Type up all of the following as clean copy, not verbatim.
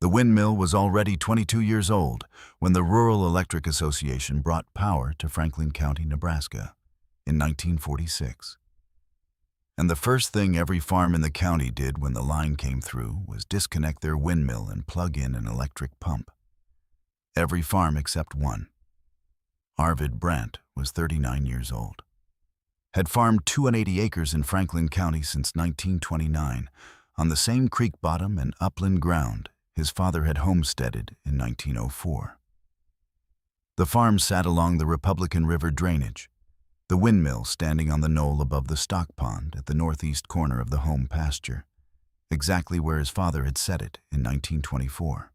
The windmill was already 22 years old when the Rural Electric Association brought power to Franklin County, Nebraska in 1946. And the first thing every farm in the county did when the line came through was disconnect their windmill and plug in an electric pump. Every farm except one. Arvid Brandt was 39 years old. Had farmed 280 acres in Franklin County since 1929 on the same creek bottom and upland ground his father had homesteaded in 1904. The farm sat along the Republican River drainage, the windmill standing on the knoll above the stock pond at the northeast corner of the home pasture, exactly where his father had set it in 1924.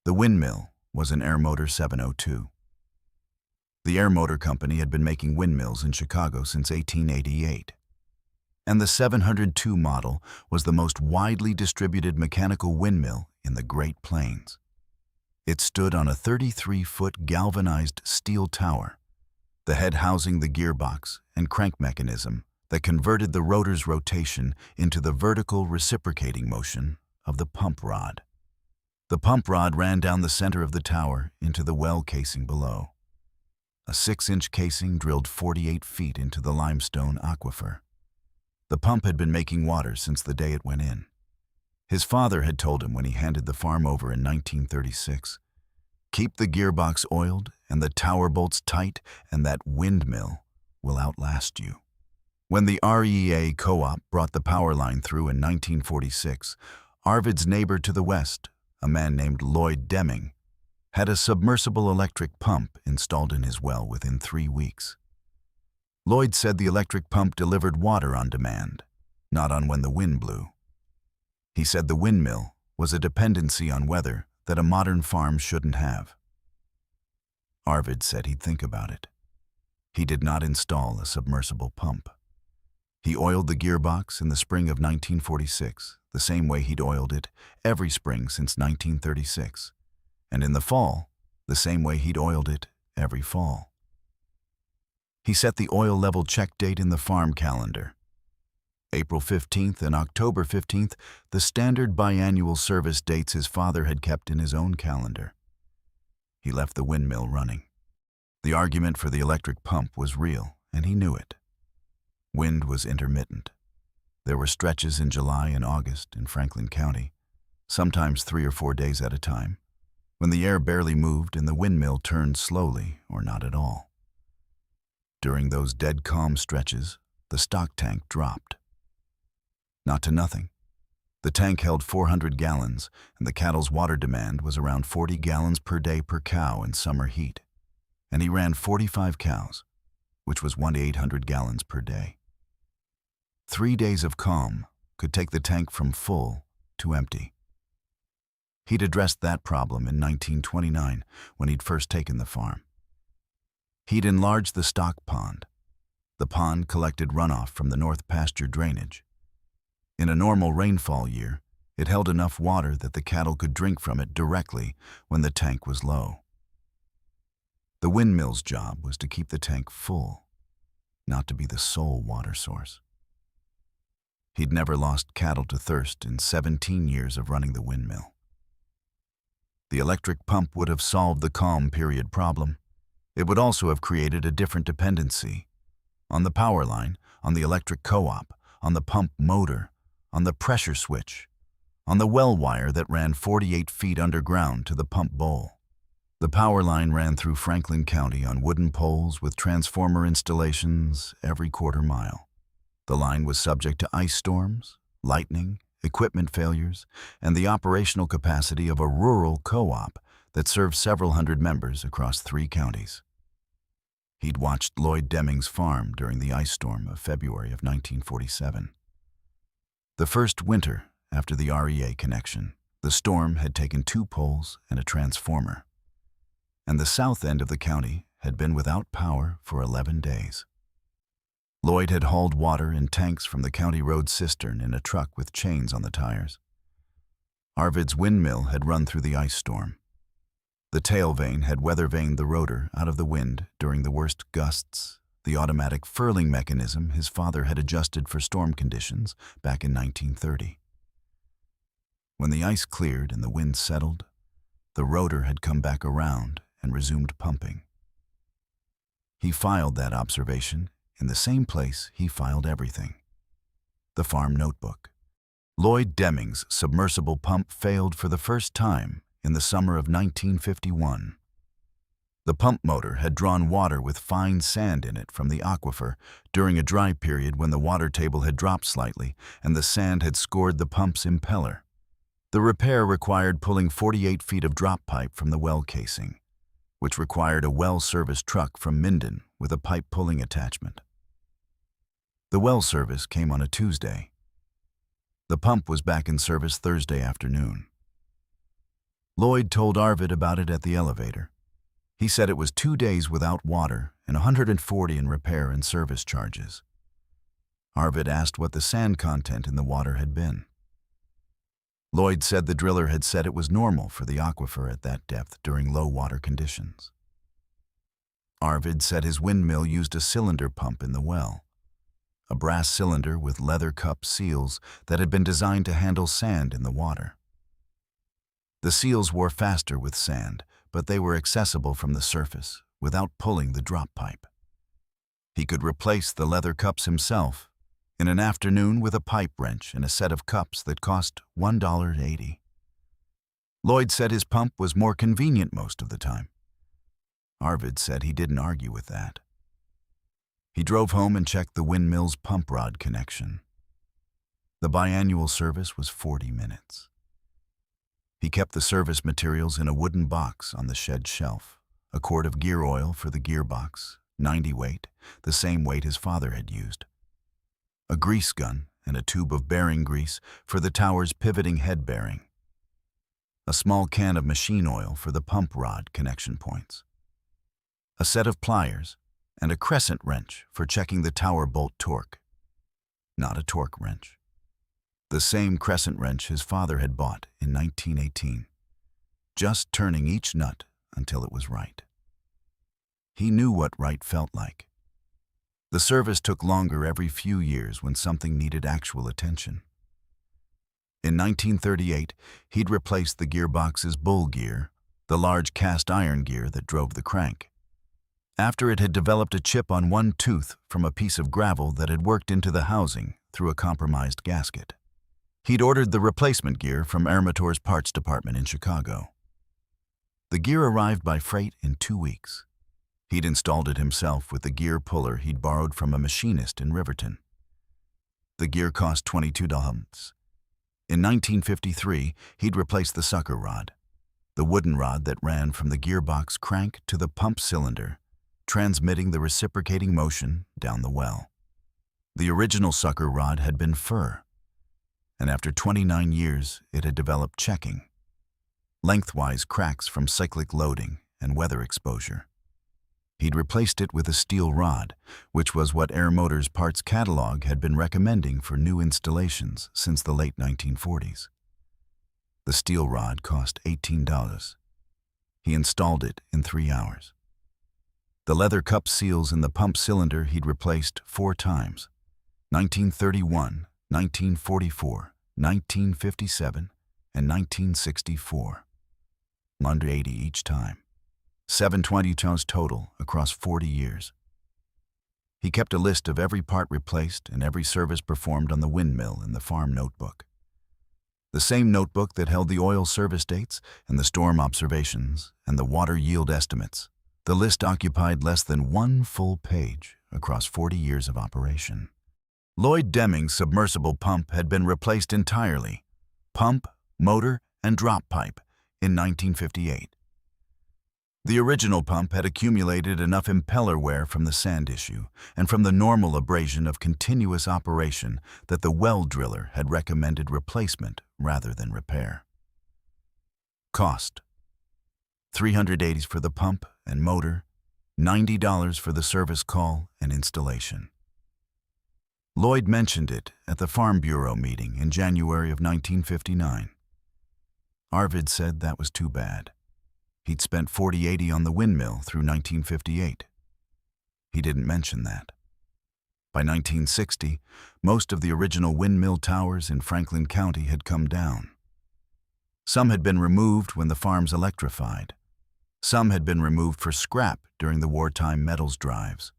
The windmill was an Air Motor 702. The Air Motor Company had been making windmills in Chicago since 1888. And the 702 model was the most widely distributed mechanical windmill in the Great Plains. It stood on a 33-foot galvanized steel tower, the head housing the gearbox and crank mechanism that converted the rotor's rotation into the vertical reciprocating motion of the pump rod. The pump rod ran down the center of the tower into the well casing below. A 6-inch casing drilled 48 feet into the limestone aquifer. The pump had been making water since the day it went in. His father had told him when he handed the farm over in 1936, "Keep the gearbox oiled and the tower bolts tight, and that windmill will outlast you." When the REA co-op brought the power line through in 1946, Arvid's neighbor to the west, a man named Lloyd Deming, had a submersible electric pump installed in his well within 3 weeks. Lloyd said the electric pump delivered water on demand, not on when the wind blew. He said the windmill was a dependency on weather that a modern farm shouldn't have. Arvid said he'd think about it. He did not install a submersible pump. He oiled the gearbox in the spring of 1946, the same way he'd oiled it every spring since 1936, and in the fall, the same way he'd oiled it every fall. He set the oil level check date in the farm calendar. April 15th and October 15th, the standard biannual service dates his father had kept in his own calendar. He left the windmill running. The argument for the electric pump was real, and he knew it. Wind was intermittent. There were stretches in July and August in Franklin County, sometimes 3 or 4 days at a time, when the air barely moved and the windmill turned slowly or not at all. During those dead calm stretches, the stock tank dropped. Not to nothing. The tank held 400 gallons, and the cattle's water demand was around 40 gallons per day per cow in summer heat. And he ran 45 cows, which was 1,800 gallons per day. 3 days of calm could take the tank from full to empty. He'd addressed that problem in 1929 when he'd first taken the farm. He'd enlarged the stock pond. The pond collected runoff from the north pasture drainage. In a normal rainfall year, it held enough water that the cattle could drink from it directly when the tank was low. The windmill's job was to keep the tank full, not to be the sole water source. He'd never lost cattle to thirst in 17 years of running the windmill. The electric pump would have solved the calm period problem. It would also have created a different dependency on the power line, on the electric co-op, on the pump motor, on the pressure switch, on the well wire that ran 48 feet underground to the pump bowl. The power line ran through Franklin County on wooden poles with transformer installations every quarter mile. The line was subject to ice storms, lightning, equipment failures, and the operational capacity of a rural co-op that served several hundred members across 3 counties. He'd watched Lloyd Deming's farm during the ice storm of February of 1947. The first winter after the REA connection, the storm had taken 2 poles and a transformer, and the south end of the county had been without power for 11 days. Lloyd had hauled water in tanks from the county road cistern in a truck with chains on the tires. Arvid's windmill had run through the ice storm. The tail vane had weather vaned the rotor out of the wind during the worst gusts, the automatic furling mechanism his father had adjusted for storm conditions back in 1930. When the ice cleared and the wind settled, the rotor had come back around and resumed pumping. He filed that observation in the same place he filed everything: the farm notebook. Lloyd Deming's submersible pump failed for the first time in the summer of 1951. The pump motor had drawn water with fine sand in it from the aquifer during a dry period when the water table had dropped slightly and the sand had scored the pump's impeller. The repair required pulling 48 feet of drop pipe from the well casing, which required a well service truck from Minden with a pipe pulling attachment. The well service came on a Tuesday. The pump was back in service Thursday afternoon. Lloyd told Arvid about it at the elevator. He said it was 2 days without water and $140 in repair and service charges. Arvid asked what the sand content in the water had been. Lloyd said the driller had said it was normal for the aquifer at that depth during low water conditions. Arvid said his windmill used a cylinder pump in the well, a brass cylinder with leather cup seals that had been designed to handle sand in the water. The seals wore faster with sand, but they were accessible from the surface without pulling the drop pipe. He could replace the leather cups himself in an afternoon with a pipe wrench and a set of cups that cost $1.80. Lloyd said his pump was more convenient most of the time. Arvid said he didn't argue with that. He drove home and checked the windmill's pump rod connection. The biannual service was 40 minutes. He kept the service materials in a wooden box on the shed shelf, a quart of gear oil for the gearbox, 90 weight, the same weight his father had used, a grease gun and a tube of bearing grease for the tower's pivoting head bearing, a small can of machine oil for the pump rod connection points, a set of pliers, and a crescent wrench for checking the tower bolt torque. Not a torque wrench. The same crescent wrench his father had bought in 1918, just turning each nut until it was right. He knew what right felt like. The service took longer every few years when something needed actual attention. In 1938, he'd replaced the gearbox's bull gear, the large cast iron gear that drove the crank, after it had developed a chip on one tooth from a piece of gravel that had worked into the housing through a compromised gasket. He'd ordered the replacement gear from Armator's parts department in Chicago. The gear arrived by freight in 2 weeks. He'd installed it himself with the gear puller he'd borrowed from a machinist in Riverton. The gear cost $22. In 1953, he'd replaced the sucker rod, the wooden rod that ran from the gearbox crank to the pump cylinder, transmitting the reciprocating motion down the well. The original sucker rod had been fir, and after 29 years it had developed checking, lengthwise cracks from cyclic loading and weather exposure. He'd replaced it with a steel rod, which was what Air Motors' parts catalog had been recommending for new installations since the late 1940s. The steel rod cost $18. He installed it in 3 hours. The leather cup seals in the pump cylinder he'd replaced 4 times: 1931, 1944, 1957, and 1964. Under 80 each time. 720 tons total across 40 years. He kept a list of every part replaced and every service performed on the windmill in the farm notebook. The same notebook that held the oil service dates and the storm observations and the water yield estimates. The list occupied less than 1 full page across 40 years of operation. Lloyd Deming's submersible pump had been replaced entirely, pump, motor, and drop pipe, in 1958. The original pump had accumulated enough impeller wear from the sand issue and from the normal abrasion of continuous operation that the well driller had recommended replacement rather than repair. Cost: $380 for the pump and motor, $90 for the service call and installation. Lloyd mentioned it at the Farm Bureau meeting in January of 1959. Arvid said that was too bad. He'd spent $40.80 on the windmill through 1958. He didn't mention that. By 1960, most of the original windmill towers in Franklin County had come down. Some had been removed when the farms electrified. Some had been removed for scrap during the wartime metals drives.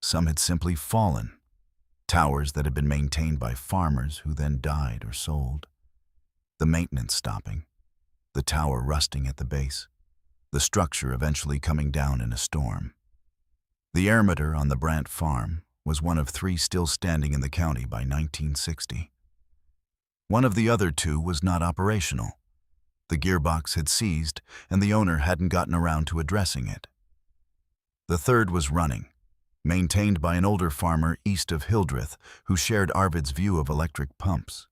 Some had simply fallen, towers that had been maintained by farmers who then died or sold. The maintenance stopping, the tower rusting at the base, the structure eventually coming down in a storm. The airmeter on the Brandt farm was one of 3 still standing in the county by 1960. One of the other 2 was not operational. The gearbox had seized, and the owner hadn't gotten around to addressing it. The third was running, maintained by an older farmer east of Hildreth who shared Arvid's view of electric pumps.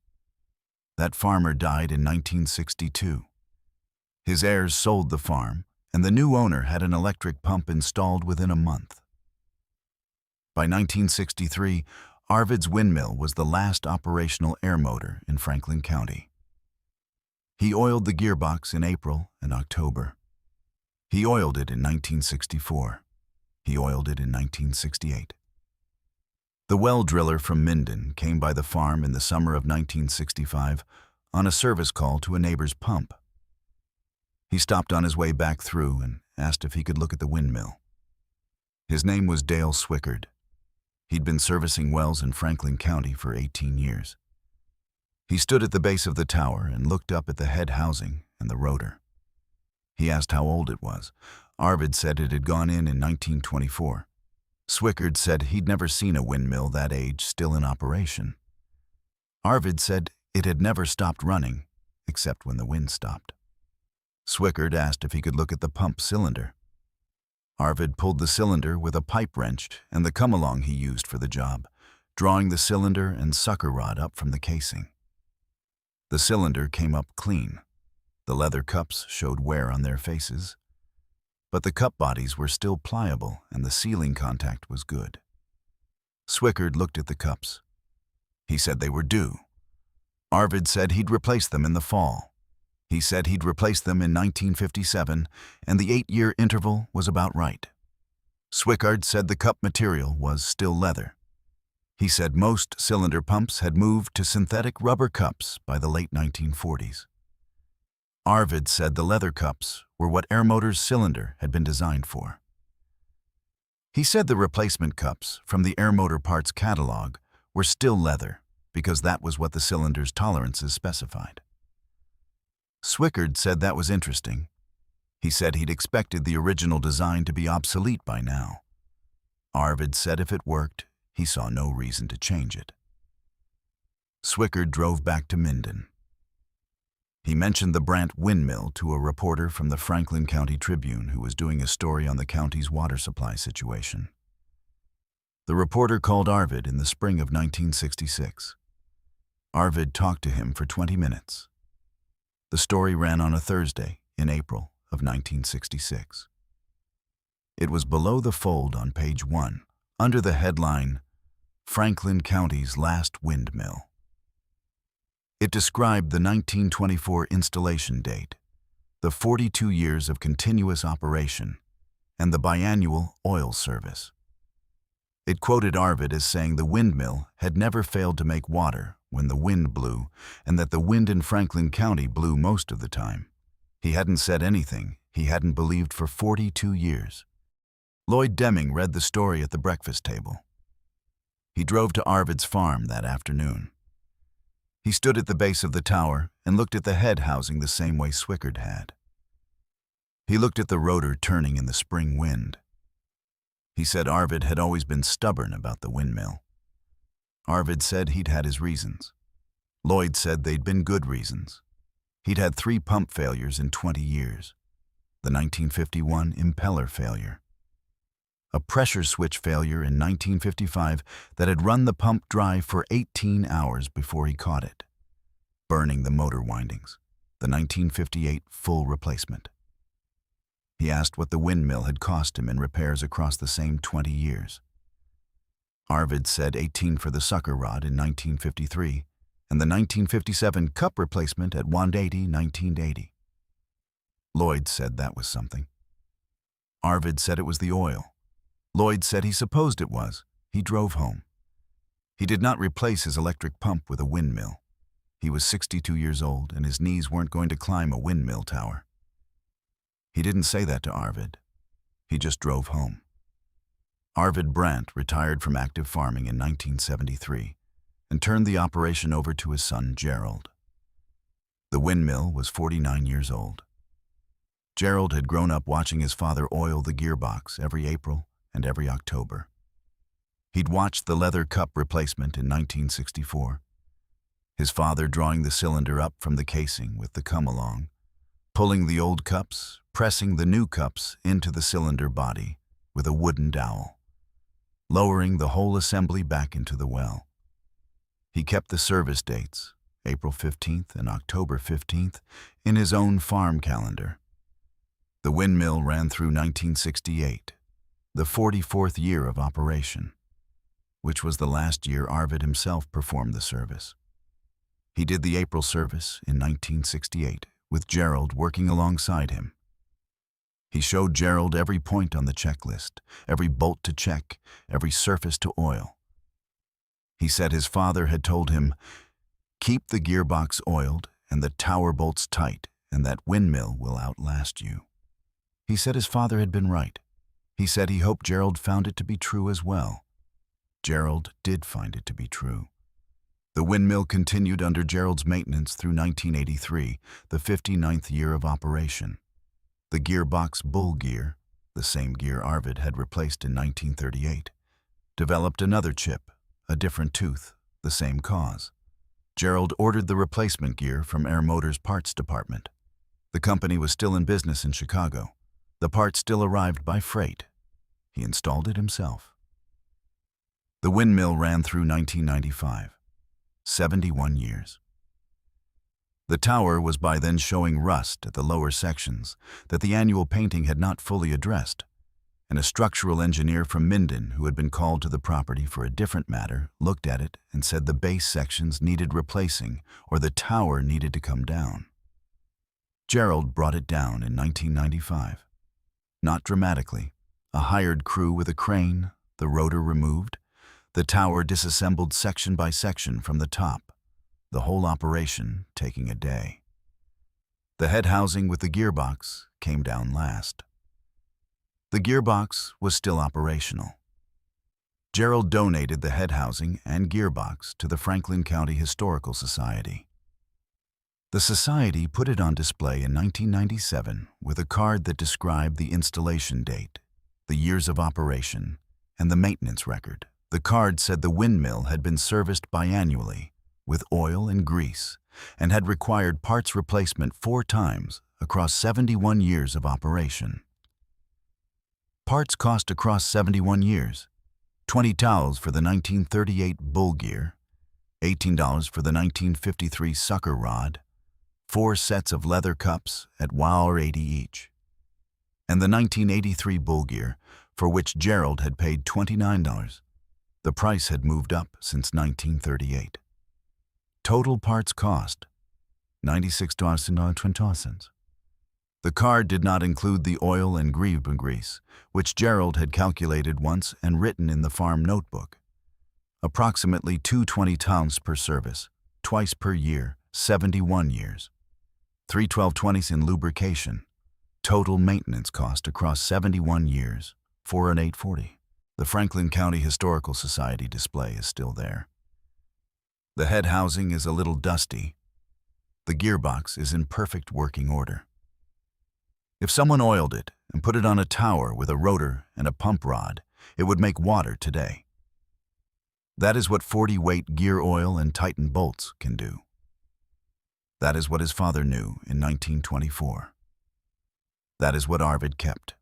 That farmer died in 1962. His heirs sold the farm, and the new owner had an electric pump installed within a month. By 1963, Arvid's Windmill was the last operational air motor in Franklin County. He oiled the gearbox in April and October. He oiled it in 1964. He oiled it in 1968. The well driller from Minden came by the farm in the summer of 1965 on a service call to a neighbor's pump. He stopped on his way back through and asked if he could look at the windmill. His name was Dale Swickard. He'd been servicing wells in Franklin County for 18 years. He stood at the base of the tower and looked up at the head housing and the rotor. He asked how old it was. Arvid said it had gone in 1924. Swickard said he'd never seen a windmill that age still in operation. Arvid said it had never stopped running, except when the wind stopped. Swickard asked if he could look at the pump cylinder. Arvid pulled the cylinder with a pipe wrench and the come-along he used for the job, drawing the cylinder and sucker rod up from the casing. The cylinder came up clean. The leather cups showed wear on their faces, but the cup bodies were still pliable and the sealing contact was good. Swickard looked at the cups. He said they were due. Arvid said he'd replace them in the fall. He said he'd replace them in 1957, and the 8-year interval was about right. Swickard said the cup material was still leather. He said most cylinder pumps had moved to synthetic rubber cups by the late 1940s. Arvid said the leather cups were what Air Motor's cylinder had been designed for. He said the replacement cups from the Air Motor parts catalog were still leather because that was what the cylinder's tolerances specified. Swickard said that was interesting. He said he'd expected the original design to be obsolete by now. Arvid said if it worked, he saw no reason to change it. Swickard drove back to Minden. He mentioned the Brandt Windmill to a reporter from the Franklin County Tribune who was doing a story on the county's water supply situation. The reporter called Arvid in the spring of 1966. Arvid talked to him for 20 minutes. The story ran on a Thursday in April of 1966. It was below the fold on page 1, under the headline, Franklin County's Last Windmill. It described the 1924 installation date, the 42 years of continuous operation, and the biannual oil service. It quoted Arvid as saying the windmill had never failed to make water when the wind blew, and that the wind in Franklin County blew most of the time. He hadn't said anything he hadn't believed for 42 years. Lloyd Deming read the story at the breakfast table. He drove to Arvid's farm that afternoon. He stood at the base of the tower and looked at the head housing the same way Swickard had. He looked at the rotor turning in the spring wind. He said Arvid had always been stubborn about the windmill. Arvid said he'd had his reasons. Lloyd said they'd been good reasons. He'd had 3 pump failures in 20 years. The 1951 impeller failure. A pressure switch failure in 1955 that had run the pump dry for 18 hours before he caught it, burning the motor windings. The 1958 full replacement. He asked what the windmill had cost him in repairs across the same 20 years. Arvid said 18 for the sucker rod in 1953 and the 1957 cup replacement at 180 1980. Lloyd said that was something. Arvid said it was the oil. Lloyd said he supposed it was. He drove home. He did not replace his electric pump with a windmill. He was 62 years old and his knees weren't going to climb a windmill tower. He didn't say that to Arvid. He just drove home. Arvid Brandt retired from active farming in 1973 and turned the operation over to his son Gerald. The windmill was 49 years old. Gerald had grown up watching his father oil the gearbox every April and every October. He'd watched the leather cup replacement in 1964, his father drawing the cylinder up from the casing with the come-along, pulling the old cups, pressing the new cups into the cylinder body with a wooden dowel, lowering the whole assembly back into the well. He kept the service dates, April 15th and October 15th, in his own farm calendar. The windmill ran through 1968, the 44th year of operation, which was the last year Arvid himself performed the service. He did the April service in 1968, with Gerald working alongside him. He showed Gerald every point on the checklist, every bolt to check, every surface to oil. He said his father had told him, "Keep the gearbox oiled and the tower bolts tight, and that windmill will outlast you." He said his father had been right. He said he hoped Gerald found it to be true as well. Gerald did find it to be true. The windmill continued under Gerald's maintenance through 1983, the 59th year of operation. The gearbox bull gear, the same gear Arvid had replaced in 1938, developed another chip, a different tooth, the same cause. Gerald ordered the replacement gear from Air Motors Parts Department. The company was still in business in Chicago. The parts still arrived by freight. He installed it himself. The windmill ran through 1995, 71 years. The tower was by then showing rust at the lower sections that the annual painting had not fully addressed, and a structural engineer from Minden, who had been called to the property for a different matter, looked at it and said the base sections needed replacing or the tower needed to come down. Gerald brought it down in 1995. Not dramatically. A hired crew with a crane, the rotor removed, the tower disassembled section by section from the top, the whole operation taking a day. The head housing with the gearbox came down last. The gearbox was still operational. Gerald donated the head housing and gearbox to the Franklin County Historical Society. The society put it on display in 1997 with a card that described the installation date, the years of operation, and the maintenance record. The card said the windmill had been serviced biannually with oil and grease and had required parts replacement 4 times across 71 years of operation. Parts cost across 71 years: 20 towels for the 1938 bull gear, $18 for the 1953 sucker rod, 4 sets of leather cups at $1.80 each, and the 1983 bull gear, for which Gerald had paid $29. The price had moved up since 1938. Total parts cost $96.20. The card did not include the oil and grease, which Gerald had calculated once and written in the farm notebook. Approximately 220 pounds per service, twice per year, 71 years. 312.20 in lubrication. Total maintenance cost across 71 years, $408.40. The Franklin County Historical Society display is still there. The head housing is a little dusty. The gearbox is in perfect working order. If someone oiled it and put it on a tower with a rotor and a pump rod, it would make water today. That is what 40-weight gear oil and Titan bolts can do. That is what his father knew in 1924. That is what Arvid kept.